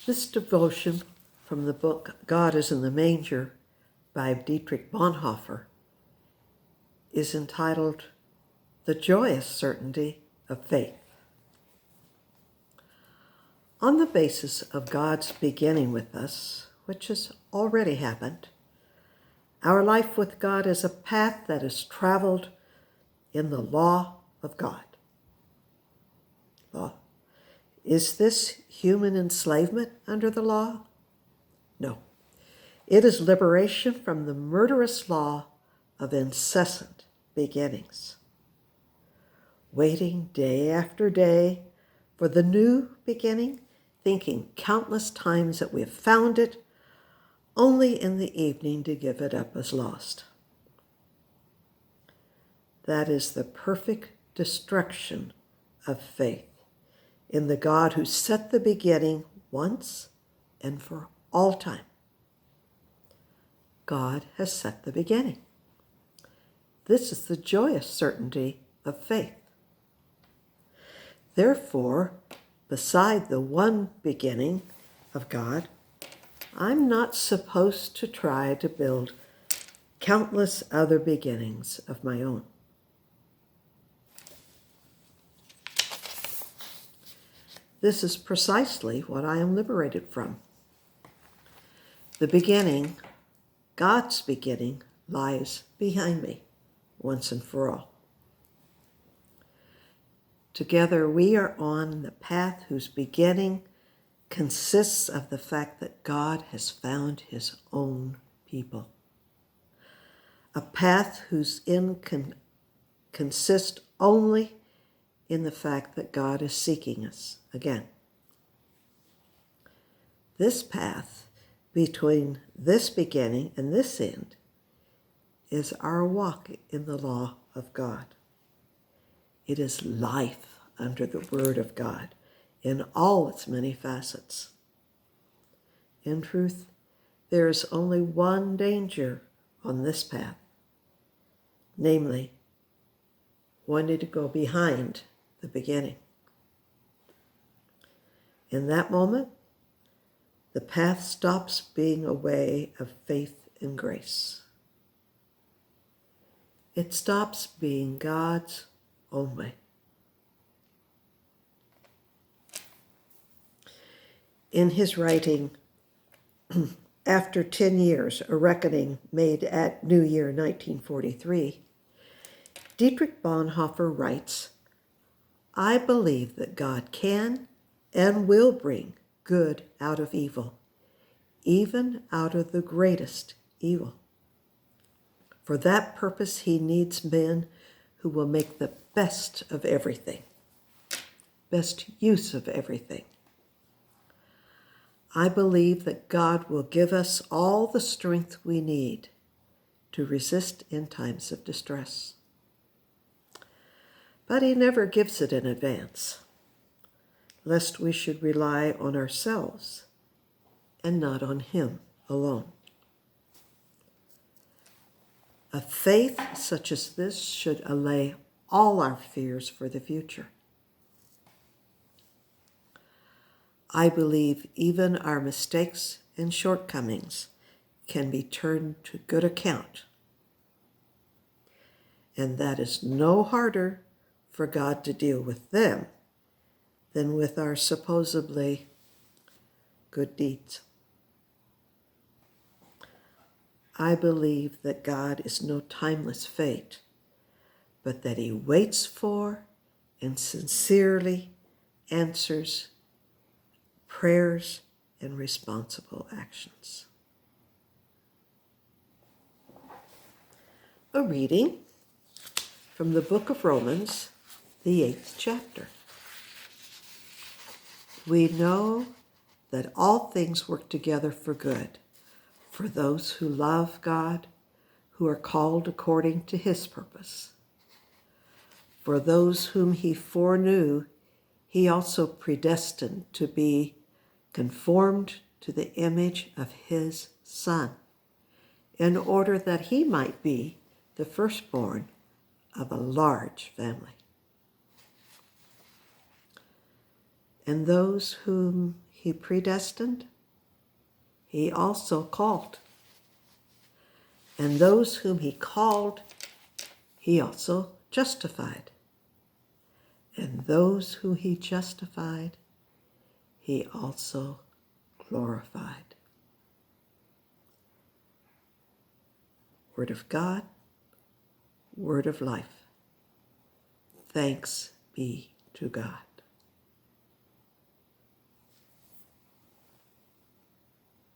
This devotion from the book God is in the Manger by Dietrich Bonhoeffer is entitled The Joyous Certainty of Faith. On the basis of God's beginning with us, which has already happened, our life with God is a path that is traveled in the law of God. Law. Is this human enslavement under the law? No. It is liberation from the murderous law of incessant beginnings. Waiting day after day for the new beginning, thinking countless times that we have found it, only in the evening to give it up as lost. That is the perfect destruction of faith in the God who set the beginning once and for all time. God has set the beginning. This is the joyous certainty of faith. Therefore, beside the one beginning of God, I'm not supposed to try to build countless other beginnings of my own. This is precisely what I am liberated from. The beginning, God's beginning, lies behind me once and for all. Together we are on the path whose beginning consists of the fact that God has found his own people. A path whose end can consist only in the fact that God is seeking us again. This path between this beginning and this end is our walk in the law of God. It is life under the Word of God in all its many facets. In truth, there is only one danger on this path, namely, wanting to go behind the beginning. In that moment, the path stops being a way of faith and grace. It stops being God's own way. In his writing, After 10 Years, a Reckoning made at New Year 1943, Dietrich Bonhoeffer writes, I believe that God can and will bring good out of evil, even out of the greatest evil. For that purpose, he needs men who will make the best of everything, best use of everything. I believe that God will give us all the strength we need to resist in times of distress. But he never gives it in advance, lest we should rely on ourselves and not on him alone. A faith such as this should allay all our fears for the future. I believe even our mistakes and shortcomings can be turned to good account. And that is no harder for God to deal with them than with our supposedly good deeds. I believe that God is no timeless fate, but that he waits for and sincerely answers prayers and responsible actions. A reading from the book of Romans, the 8th chapter. We know that all things work together for good, for those who love God, who are called according to his purpose. For those whom he foreknew, he also predestined to be conformed to the image of his Son, in order that he might be the firstborn of a large family. And those whom he he predestined, he also called. And those whom he called, he also justified. And those whom he justified, he also glorified. Word of God, word of life. Thanks be to God.